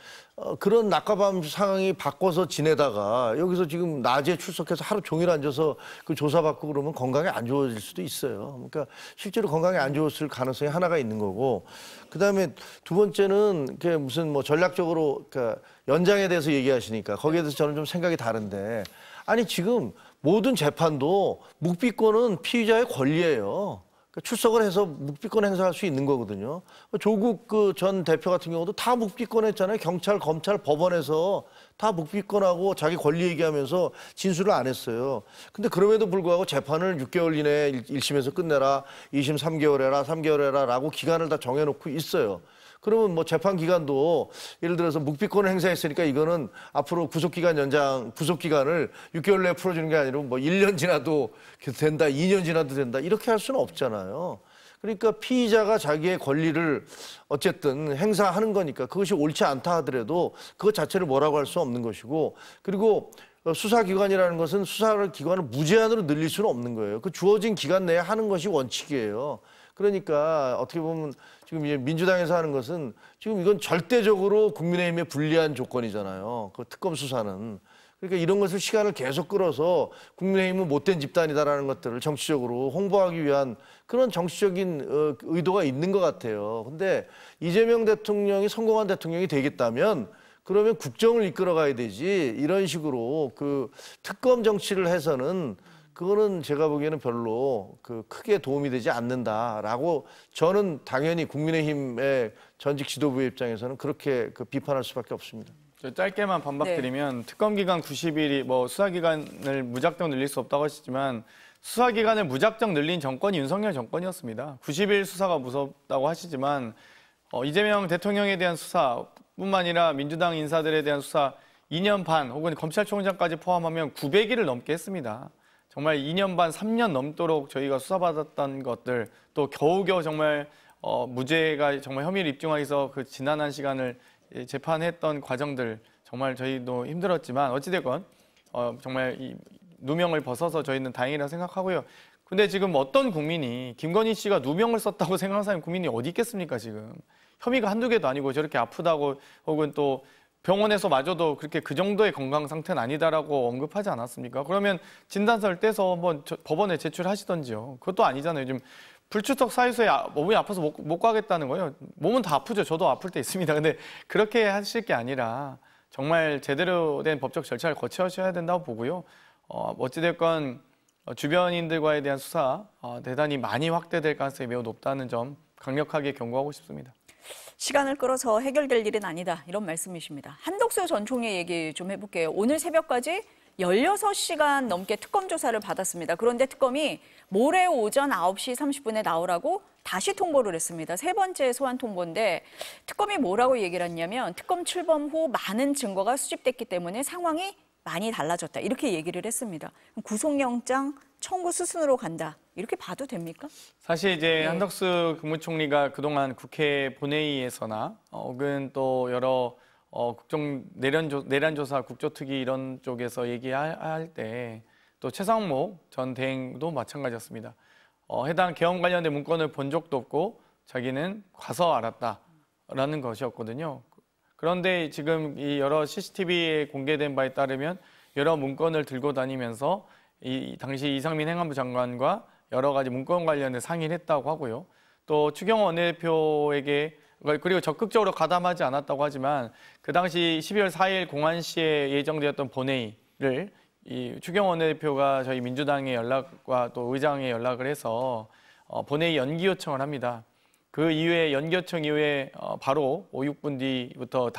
그런 낮과 밤 상황이 바꿔서 지내다가 여기서 지금 낮에 출석해서 하루 종일 앉아서 그 조사받고 그러면 건강에 안 좋아질 수도 있어요. 그러니까 실제로 건강에 안 좋았을 가능성이 하나가 있는 거고 그다음에 두 번째는 그게 무슨 뭐 전략적으로 그러니까 연장에 대해서 얘기하시니까 거기에 대해서 저는 좀 생각이 다른데 아니 지금 모든 재판도 묵비권은 피의자의 권리예요. 그러니까 출석을 해서 묵비권 행사할 수 있는 거거든요. 조국 그 전 대표 같은 경우도 다 묵비권 했잖아요. 경찰, 검찰, 법원에서 다 묵비권하고 자기 권리 얘기하면서 진술을 안 했어요. 근데 그럼에도 불구하고 재판을 6개월 이내에 1심에서 끝내라, 2심 3개월 해라, 3개월 해라 라고 기간을 다 정해놓고 있어요. 그러면 뭐 재판 기간도 예를 들어서 묵비권을 행사했으니까 이거는 앞으로 구속기간 연장, 구속기간을 6개월 내에 풀어주는 게 아니라 뭐 1년 지나도 된다, 2년 지나도 된다 이렇게 할 수는 없잖아요. 그러니까 피의자가 자기의 권리를 어쨌든 행사하는 거니까 그것이 옳지 않다 하더라도 그것 자체를 뭐라고 할 수 없는 것이고 그리고 수사기관이라는 것은 수사기관을 무제한으로 늘릴 수는 없는 거예요. 그 주어진 기간 내에 하는 것이 원칙이에요. 그러니까 어떻게 보면 지금 이제 민주당에서 하는 것은 지금 이건 절대적으로 국민의힘에 불리한 조건이잖아요. 그 특검 수사는. 그러니까 이런 것을 시간을 계속 끌어서 국민의힘은 못된 집단이다라는 것들을 정치적으로 홍보하기 위한 그런 정치적인 의도가 있는 것 같아요. 근데 이재명 대통령이 성공한 대통령이 되겠다면 그러면 국정을 이끌어가야 되지 이런 식으로 그 특검 정치를 해서는 그거는 제가 보기에는 별로 크게 도움이 되지 않는다라고 저는 당연히 국민의힘의 전직 지도부의 입장에서는 그렇게 비판할 수밖에 없습니다. 짧게만 반박드리면 특검 기간 90일이 뭐 수사 기간을 무작정 늘릴 수 없다고 하시지만 수사 기간을 무작정 늘린 정권이 윤석열 정권이었습니다. 90일 수사가 무섭다고 하시지만 이재명 대통령에 대한 수사뿐만 아니라 민주당 인사들에 대한 수사 2년 반 혹은 검찰총장까지 포함하면 900일을 넘게 했습니다. 정말 2년 반, 3년 넘도록 저희가 수사받았던 것들 또 겨우겨우 정말 무죄가 정말 혐의를 입증하기 위해서 그 지난한 시간을 재판했던 과정들 정말 저희도 힘들었지만 어찌됐건 정말 이 누명을 벗어서 저희는 다행이라고 생각하고요. 근데 지금 어떤 국민이 김건희 씨가 누명을 썼다고 생각하는 사람 국민이 어디 있겠습니까 지금. 혐의가 한두 개도 아니고 저렇게 아프다고 혹은 또 병원에서 마저도 그렇게 그 정도의 건강 상태는 아니다라고 언급하지 않았습니까? 그러면 진단서를 떼서 한번 법원에 제출하시던지요. 그것도 아니잖아요. 지금 불출석 사유서에 몸이 아파서 못 가겠다는 거예요. 몸은 다 아프죠. 저도 아플 때 있습니다. 근데 그렇게 하실 게 아니라 정말 제대로 된 법적 절차를 거치셔야 된다고 보고요. 어찌됐건 주변인들과에 대한 수사 대단히 많이 확대될 가능성이 매우 높다는 점 강력하게 경고하고 싶습니다. 시간을 끌어서 해결될 일은 아니다. 이런 말씀이십니다. 한덕수 전 총리 얘기 좀 해볼게요. 오늘 새벽까지 16시간 넘게 특검 조사를 받았습니다. 그런데 특검이 모레 오전 9시 30분에 나오라고 다시 통보를 했습니다. 세 번째 소환 통보인데 특검이 뭐라고 얘기를 했냐면 특검 출범 후 많은 증거가 수집됐기 때문에 상황이 많이 달라졌다. 이렇게 얘기를 했습니다. 구속영장 청구 수순으로 간다. 이렇게 봐도 됩니까? 사실 이제 한덕수 국무총리가 그동안 국회 본회의에서나 혹은 또 여러 국정 내란 조사 국조특위 이런 쪽에서 얘기할 때 또 최상목 전 대행도 마찬가지였습니다. 해당 계엄 관련된 문건을 본 적도 없고 자기는 가서 알았다라는 것이었거든요. 그런데 지금 이 여러 CCTV에 공개된 바에 따르면 여러 문건을 들고 다니면서 이 당시 이상민 행안부 장관과 여러 가지 문건 관련해 상의를 했다고 하고요. 또 추경호 원내대표에게 그리고 적극적으로 가담하지 않았다고 하지만 그 당시 12월 4일 공안시에 예정되었던 본회의를 이 추경호 원내대표가 저희 민주당의 연락과 또 의장의 연락을 해서 본회의 연기 요청을 합니다. 그 이후에 연기 요청 이후에 바로 5, 6분 뒤부터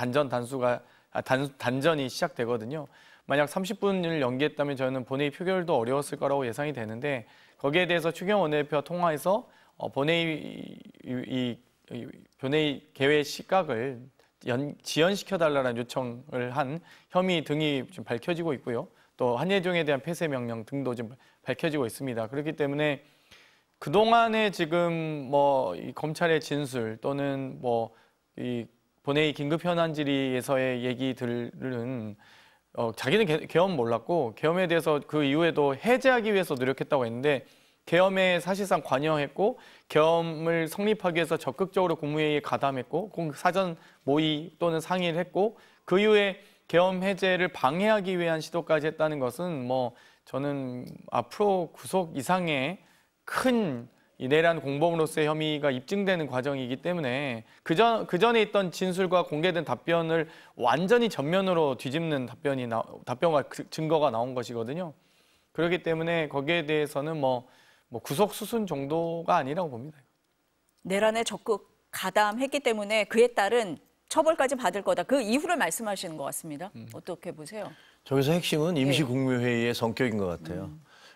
단전이 시작되거든요. 만약 30분을 연기했다면 저는 본회의 표결도 어려웠을 거라고 예상이 되는데 거기에 대해서 추경호 원내대표와 통화해서 본회의 개회 시각을 지연시켜달라는 요청을 한 혐의 등이 지금 밝혀지고 있고요. 또 한예종에 대한 폐쇄 명령 등도 지금 밝혀지고 있습니다. 그렇기 때문에 그동안에 지금 이 검찰의 진술 또는 이 본회의 긴급 현안 질의에서의 얘기들은 자기는 계엄 몰랐고 계엄에 대해서 그 이후에도 해제하기 위해서 노력했다고 했는데 계엄에 사실상 관여했고 계엄을 성립하기 위해서 적극적으로 국무회의에 가담했고 사전 모의 또는 상의를 했고 그 이후에 계엄 해제를 방해하기 위한 시도까지 했다는 것은 저는 앞으로 구속 이상의 큰 내란 공범으로서의 혐의가 입증되는 과정이기 때문에 그전에 있던 진술과 공개된 답변을 완전히 전면으로 뒤집는 답변과 증거가 나온 것이거든요. 그렇기 때문에 거기에 대해서는 구속 수순 정도가 아니라고 봅니다. 내란에 적극 가담했기 때문에 그에 따른 처벌까지 받을 거다. 그 이후를 말씀하시는 것 같습니다. 어떻게 보세요? 저기서 핵심은 임시국무회의의 성격인 것 같아요.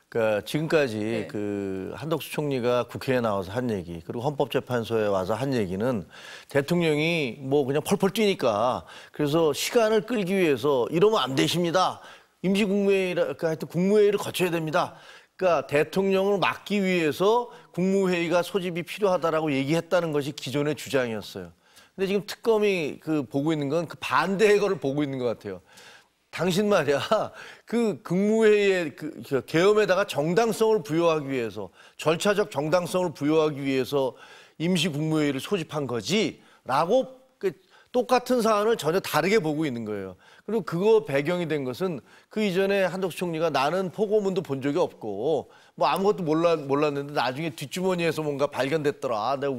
그러니까 지금까지 그 한덕수 총리가 국회에 나와서 한 얘기 그리고 헌법재판소에 와서 한 얘기는 대통령이 그냥 펄펄 뛰니까 그래서 시간을 끌기 위해서 이러면 안 되십니다. 임시국무회의를 하여튼 국무회의를 거쳐야 됩니다. 그러니까 대통령을 막기 위해서 국무회의가 소집이 필요하다라고 얘기했다는 것이 기존의 주장이었어요. 근데 지금 특검이 보고 있는 건 그 반대의 거를 보고 있는 것 같아요. 당신 말이야, 그 국무회의의 계엄에다가 정당성을 부여하기 위해서, 절차적 정당성을 부여하기 위해서 임시국무회의를 소집한 거지, 라고 똑같은 사안을 전혀 다르게 보고 있는 거예요. 그리고 그거 배경이 된 것은 그 이전에 한덕수 총리가 나는 포고문도 본 적이 없고, 아무것도 몰랐는데 나중에 뒷주머니에서 뭔가 발견됐더라. 내가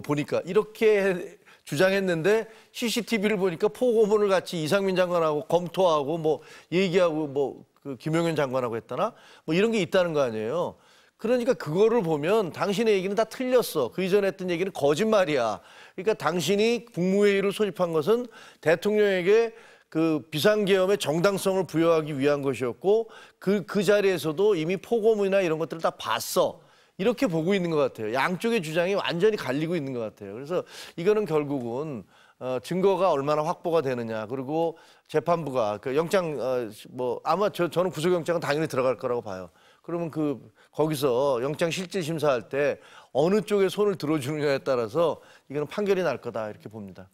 보니까. 이렇게 주장했는데 CCTV를 보니까 포고문을 같이 이상민 장관하고 검토하고 얘기하고 그 김용현 장관하고 했다나 이런 게 있다는 거 아니에요. 그러니까 그거를 보면 당신의 얘기는 다 틀렸어. 그 이전에 했던 얘기는 거짓말이야. 그러니까 당신이 국무회의를 소집한 것은 대통령에게 그 비상계엄의 정당성을 부여하기 위한 것이었고 그 자리에서도 이미 포고문이나 이런 것들을 다 봤어. 이렇게 보고 있는 것 같아요. 양쪽의 주장이 완전히 갈리고 있는 것 같아요. 그래서 이거는 결국은 증거가 얼마나 확보가 되느냐. 그리고 재판부가 영장 아마 저는 구속영장은 당연히 들어갈 거라고 봐요. 그러면 거기서 영장 실질 심사할 때 어느 쪽에 손을 들어주느냐에 따라서 이거는 판결이 날 거다 이렇게 봅니다.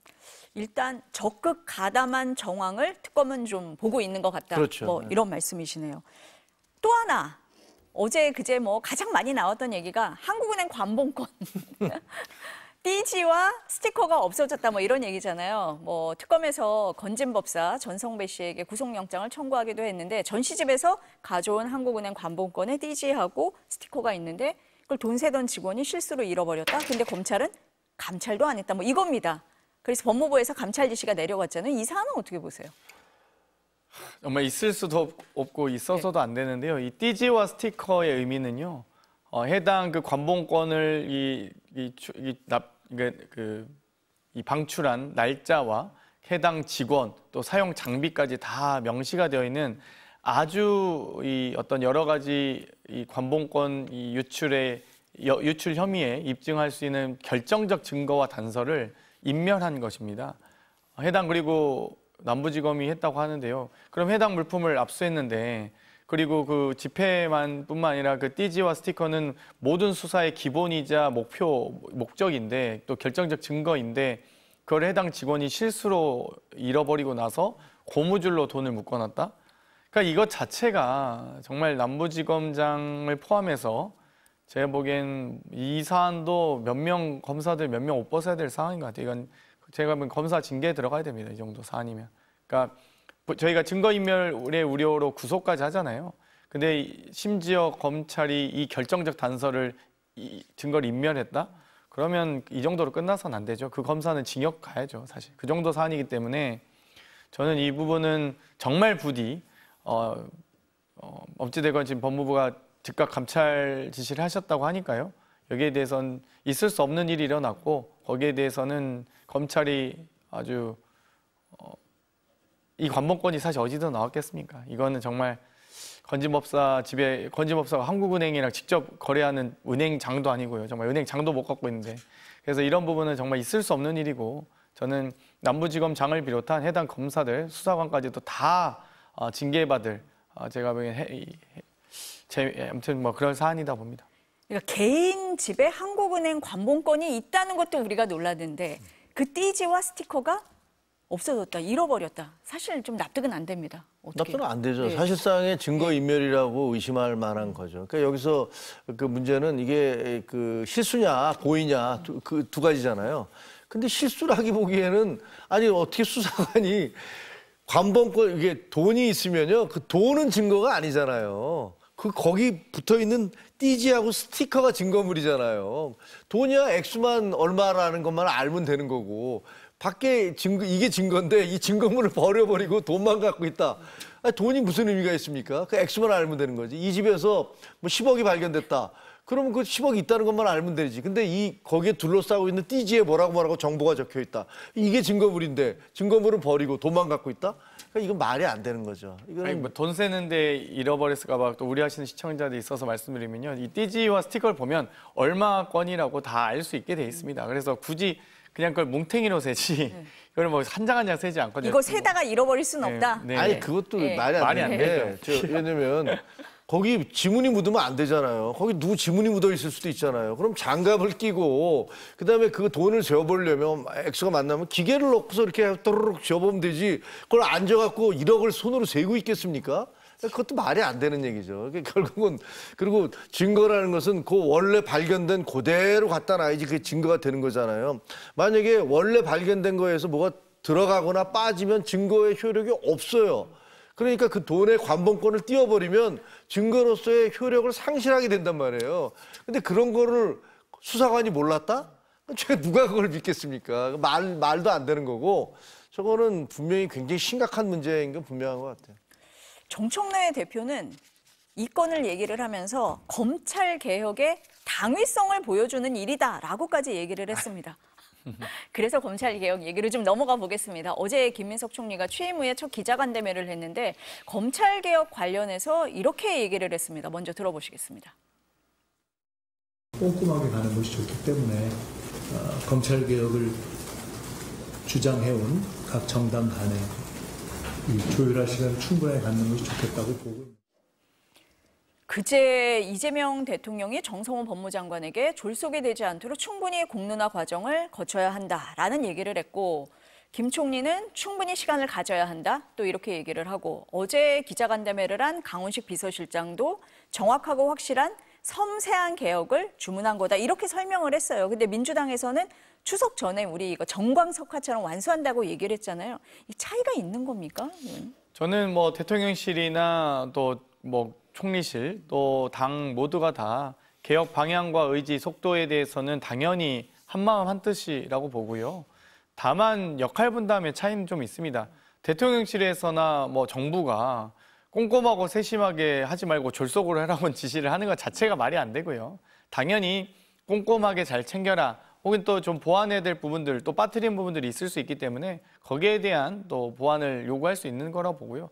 일단 적극 가담한 정황을 특검은 좀 보고 있는 것 같다. 그렇죠. 이런 말씀이시네요. 또 하나. 어제 그제 가장 많이 나왔던 얘기가 한국은행 관본권 띠지와 스티커가 없어졌다 이런 얘기잖아요. 특검에서 건진법사 전성배 씨에게 구속영장을 청구하기도 했는데 전시집에서 가져온 한국은행 관본권에 띠지하고 스티커가 있는데 그걸 돈 세던 직원이 실수로 잃어버렸다. 근데 검찰은 감찰도 안 했다. 이겁니다. 그래서 법무부에서 감찰 지시가 내려갔잖아요. 이 사안은 어떻게 보세요? 정말 있을 수도 없고 있어서도 안 되는데요. 이 띠지와 스티커의 의미는요. 해당 그 관본권을 이 방출한 날짜와 해당 직원 또 사용 장비까지 다 명시가 되어 있는 아주 어떤 여러 가지 이 관본권 유출 혐의에 입증할 수 있는 결정적 증거와 단서를 인멸한 것입니다. 그리고 남부지검이 했다고 하는데요. 그럼 해당 물품을 압수했는데 그리고 그 집회만뿐만 아니라 그 띠지와 스티커는 모든 수사의 기본이자 목적인데 또 결정적 증거인데 그걸 해당 직원이 실수로 잃어버리고 나서 고무줄로 돈을 묶어놨다? 그러니까 이것 자체가 정말 남부지검장을 포함해서 제가 보기엔 이 사안도 몇 명 검사들 몇 명 옷 벗어야 될 상황인 것 같아요. 이건 제가 보면 검사 징계에 들어가야 됩니다. 이 정도 사안이면. 그러니까 저희가 증거인멸의 우려로 구속까지 하잖아요. 근데 심지어 검찰이 이 결정적 단서를 증거를 인멸했다? 그러면 이 정도로 끝나서는 안 되죠. 그 검사는 징역 가야죠, 사실. 그 정도 사안이기 때문에 저는 이 부분은 정말 부디 어찌되건 지금 법무부가 즉각 감찰 지시를 하셨다고 하니까요. 여기에 대해서는 있을 수 없는 일이 일어났고 거기에 대해서는 검찰이 아주 이 관본권이 사실 어디서 나왔겠습니까? 이거는 정말 건진법사가 한국은행이랑 직접 거래하는 은행장도 아니고요. 정말 은행장도 못 갖고 있는데. 그래서 이런 부분은 정말 있을 수 없는 일이고 저는 남부지검장을 비롯한 해당 검사들, 수사관까지도 다 징계받을 제가 보기엔 아무튼 뭐 그런 사안이다 봅니다. 그러니까 개인 집에 한국은행 관본권이 있다는 것도 우리가 놀랐는데 그 띠지와 스티커가 없어졌다, 잃어버렸다. 사실 좀 납득은 안 됩니다. 어떻게? 납득은 안 되죠. 네. 사실상의 증거인멸이라고 의심할 만한 거죠. 그러니까 여기서 그 문제는 이게 그 실수냐 고의냐 그 두 가지잖아요. 근데 실수라기 보기에는 아니 어떻게 수사관이 관본권 이게 돈이 있으면요 그 돈은 증거가 아니잖아요. 그 거기 붙어 있는 띠지하고 스티커가 증거물이잖아요. 돈이야 액수만 얼마라는 것만 알면 되는 거고 밖에 증거 이게 증거인데 이 증거물을 버려버리고 돈만 갖고 있다. 아니, 돈이 무슨 의미가 있습니까? 그 액수만 알면 되는 거지. 이 집에서 뭐 10억이 발견됐다. 그러면 그 10억이 있다는 것만 알면 되지. 근데 이 거기에 둘러싸고 있는 띠지에 뭐라고 정보가 적혀 있다. 이게 증거물인데 증거물은 버리고 돈만 갖고 있다? 그러니까 이건 말이 안 되는 거죠. 이거는 아니, 뭐 돈 세는데 잃어버렸을까 봐 또 우려하시는 시청자들이 있어서 말씀드리면요. 이 띠지와 스티커를 보면 얼마 건이라고 다 알 수 있게 돼 있습니다. 그래서 굳이 그냥 그걸 뭉탱이로 세지 이걸 뭐 한 장 한 장 세지 않거든요. 이거 세다가 잃어버릴 수는 네, 없다. 네. 아니 그것도 네. 말이 안 되는 게 왜냐면 거기 지문이 묻으면 안 되잖아요. 거기 누구 지문이 묻어 있을 수도 있잖아요. 그럼 장갑을 끼고 그다음에 그 돈을 재어보려면 액수가 만나면 기계를 넣고서 이렇게 또르륵 재어보면 되지. 그걸 앉아갖고 1억을 손으로 세고 있겠습니까? 그것도 말이 안 되는 얘기죠. 결국은 그리고 증거라는 것은 그 원래 발견된 그대로 갖다 놔야지 그게 증거가 되는 거잖아요. 만약에 원래 발견된 거에서 뭐가 들어가거나 빠지면 증거의 효력이 없어요. 그러니까 그 돈의 관본권을 띄워버리면 증거로서의 효력을 상실하게 된단 말이에요. 근데 그런 거를 수사관이 몰랐다? 제가 누가 그걸 믿겠습니까? 말도 안 되는 거고 저거는 분명히 굉장히 심각한 문제인 건 분명한 것 같아요. 정청래 대표는 이 건을 얘기를 하면서 검찰 개혁의 당위성을 보여주는 일이다라고까지 얘기를 했습니다. 그래서 검찰 개혁 얘기를 좀 넘어가 보겠습니다. 어제 김민석 총리가 취임 후에 첫 기자간담회를 했는데 검찰 개혁 관련해서 이렇게 얘기를 했습니다. 먼저 들어보시겠습니다. 꼼꼼하게 가는 것이 좋기 때문에 검찰 개혁을 주장해온 각 정당 간에 이 조율할 시간을 충분히 갖는 것이 좋겠다고 보고 있습니다. 그제 이재명 대통령이 정성호 법무장관에게 졸속이 되지 않도록 충분히 공론화 과정을 거쳐야 한다라는 얘기를 했고 김 총리는 충분히 시간을 가져야 한다 또 이렇게 얘기를 하고 어제 기자간담회를 한 강훈식 비서실장도 정확하고 확실한 섬세한 개혁을 주문한 거다 이렇게 설명을 했어요. 근데 민주당에서는 추석 전에 우리 이거 정광석화처럼 완수한다고 얘기를 했잖아요. 이 차이가 있는 겁니까? 저는 뭐 대통령실이나 또 뭐 총리실 또 당 모두가 다 개혁 방향과 의지, 속도에 대해서는 당연히 한마음 한뜻이라고 보고요. 다만 역할 분담의 차이는 좀 있습니다. 대통령실에서나 뭐 정부가 꼼꼼하고 세심하게 하지 말고 졸속으로 하라고 지시를 하는 것 자체가 말이 안 되고요. 당연히 꼼꼼하게 잘 챙겨라. 혹은 또 좀 보완해야 될 부분들, 또 빠뜨린 부분들이 있을 수 있기 때문에 거기에 대한 또 보완을 요구할 수 있는 거라고 보고요.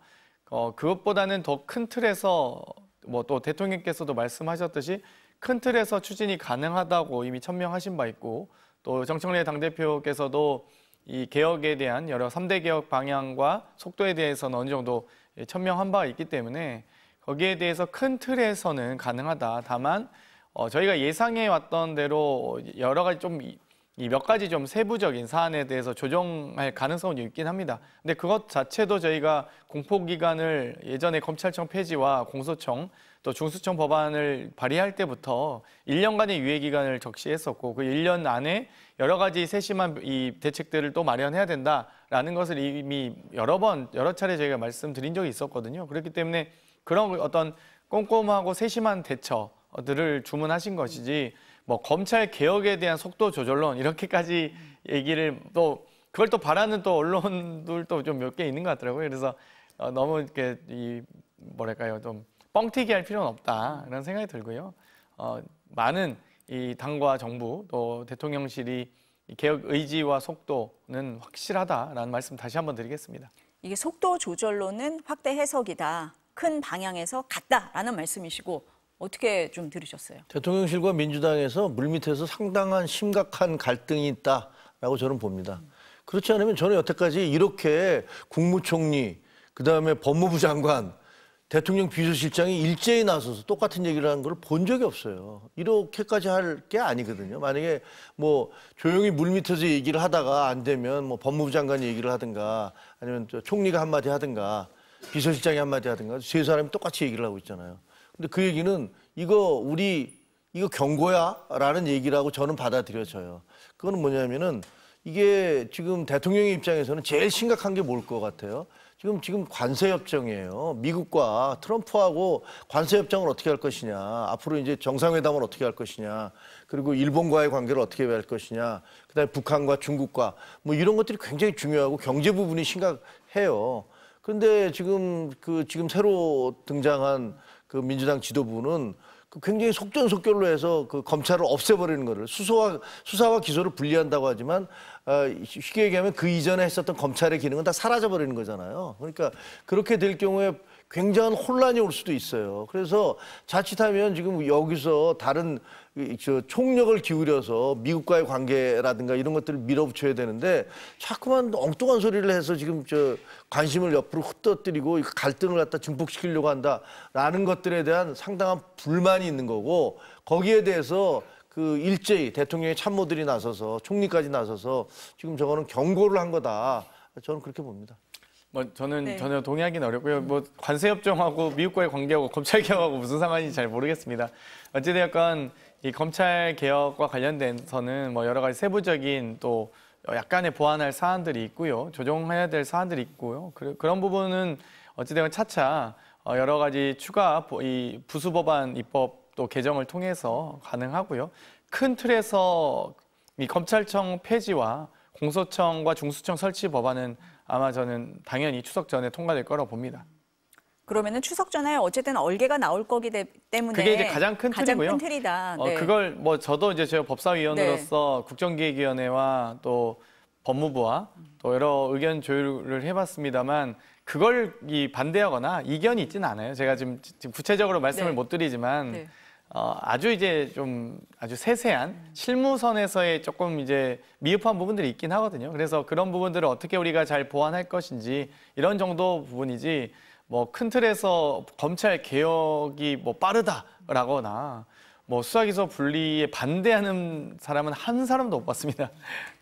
그것보다는 더 큰 틀에서 뭐 또 대통령께서도 말씀하셨듯이 큰 틀에서 추진이 가능하다고 이미 천명하신 바 있고 또 정청래 당대표께서도 이 개혁에 대한 여러 3대 개혁 방향과 속도에 대해서는 어느 정도 천명한 바가 있기 때문에 거기에 대해서 큰 틀에서는 가능하다. 다만 저희가 예상해 왔던 대로 여러 가지 좀 이 몇 가지 좀 세부적인 사안에 대해서 조정할 가능성은 있긴 합니다. 근데 그것 자체도 저희가 공포기간을 예전에 검찰청 폐지와 공소청 또 중수청 법안을 발의할 때부터 1년간의 유예기간을 적시했었고 그 1년 안에 여러 가지 세심한 이 대책들을 또 마련해야 된다라는 것을 이미 여러 차례 저희가 말씀드린 적이 있었거든요. 그렇기 때문에 그런 어떤 꼼꼼하고 세심한 대처들을 주문하신 것이지 뭐 검찰 개혁에 대한 속도 조절론 이렇게까지 얘기를 또 그걸 또 바라는 또 언론들도 좀 몇 개 있는 것 같더라고요. 그래서 너무 이렇게 뭐랄까요 좀 뻥튀기 할 필요는 없다 이런 생각이 들고요. 많은 이 당과 정부 또 대통령실이 이 개혁 의지와 속도는 확실하다라는 말씀 다시 한번 드리겠습니다. 이게 속도 조절로는 확대 해석이다. 큰 방향에서 같다라는 말씀이시고 어떻게 좀 들으셨어요? 대통령실과 민주당에서 물밑에서 상당한 심각한 갈등이 있다라고 저는 봅니다. 그렇지 않으면 저는 여태까지 이렇게 국무총리, 그다음에 법무부 장관, 대통령 비서실장이 일제히 나서서 똑같은 얘기를 하는 걸 본 적이 없어요. 이렇게까지 할 게 아니거든요. 만약에 뭐 조용히 물밑에서 얘기를 하다가 안 되면 뭐 법무부 장관이 얘기를 하든가 아니면 총리가 한마디 하든가 비서실장이 한마디 하든가 세 사람이 똑같이 얘기를 하고 있잖아요. 근데 그 얘기는 이거 경고야? 라는 얘기라고 저는 받아들여져요. 그거는 뭐냐면은 이게 지금 대통령의 입장에서는 제일 심각한 게 뭘 것 같아요? 지금 관세협정이에요. 미국과 트럼프하고 관세협정을 어떻게 할 것이냐. 앞으로 이제 정상회담을 어떻게 할 것이냐. 그리고 일본과의 관계를 어떻게 할 것이냐. 그다음에 북한과 중국과 뭐 이런 것들이 굉장히 중요하고 경제 부분이 심각해요. 그런데 지금 새로 등장한 그 민주당 지도부는 굉장히 속전속결로 해서 그 검찰을 없애버리는 거를 수사와 기소를 분리한다고 하지만 쉽게 얘기하면 그 이전에 했었던 검찰의 기능은 다 사라져버리는 거잖아요. 그러니까 그렇게 될 경우에 굉장한 혼란이 올 수도 있어요. 그래서 자칫하면 지금 여기서 다른 총력을 기울여서 미국과의 관계라든가 이런 것들을 밀어붙여야 되는데 자꾸만 엉뚱한 소리를 해서 지금 관심을 옆으로 흩어뜨리고 갈등을 갖다 증폭시키려고 한다라는 것들에 대한 상당한 불만이 있는 거고 거기에 대해서 그 일제히 대통령의 참모들이 나서서 총리까지 나서서 지금 저거는 경고를 한 거다. 저는 그렇게 봅니다. 뭐 저는 전혀 동의하기는 어렵고요. 뭐 관세협정하고 미국과의 관계하고 검찰 개혁하고 무슨 상관인지 잘 모르겠습니다. 어찌되었건 이 검찰 개혁과 관련돼서는 뭐 여러 가지 세부적인 또 약간의 보완할 사안들이 있고요, 조정해야 될 사안들이 있고요. 그런 부분은 어찌되건 차차 여러 가지 추가 이 부수법안 입법 또 개정을 통해서 가능하고요. 큰 틀에서 이 검찰청 폐지와 공소청과 중수청 설치 법안은 아마 저는 당연히 추석 전에 통과될 거라고 봅니다. 그러면은 추석 전에 어쨌든 얼개가 나올 거기 때문에 그게 이제 가장 큰 틀이고요. 큰 틀이다. 네. 그걸 뭐 저도 이제 제가 법사위원으로서 국정기획위원회와 또 법무부와 또 여러 의견 조율을 해봤습니다만 그걸 반대하거나 이견이 있지는 않아요. 제가 지금 구체적으로 말씀을 못 드리지만 아주 이제 좀 아주 세세한 실무선에서의 조금 이제 미흡한 부분들이 있긴 하거든요. 그래서 그런 부분들을 어떻게 우리가 잘 보완할 것인지 이런 정도 부분이지 뭐 큰 틀에서 검찰 개혁이 뭐 빠르다라거나 뭐 수사기소 분리에 반대하는 사람은 한 사람도 못 봤습니다.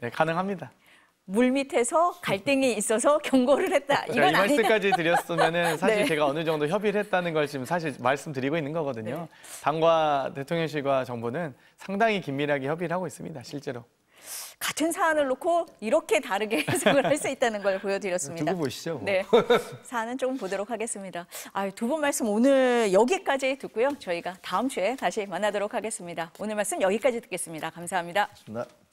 네, 가능합니다. 물밑에서 갈등이 있어서 경고를 했다. 이건 이 아니다. 말씀까지 드렸으면은 사실 네. 제가 어느 정도 협의를 했다는 걸 지금 사실 말씀드리고 있는 거거든요. 당과 대통령실과 정부는 상당히 긴밀하게 협의를 하고 있습니다. 실제로. 같은 사안을 놓고 이렇게 다르게 해석을 할 수 있다는 걸 보여드렸습니다. 두고 보시죠. 뭐. 네, 사안은 조금 보도록 하겠습니다. 두 분 말씀 오늘 여기까지 듣고요. 저희가 다음 주에 다시 만나도록 하겠습니다. 오늘 말씀 여기까지 듣겠습니다. 감사합니다. 고맙습니다.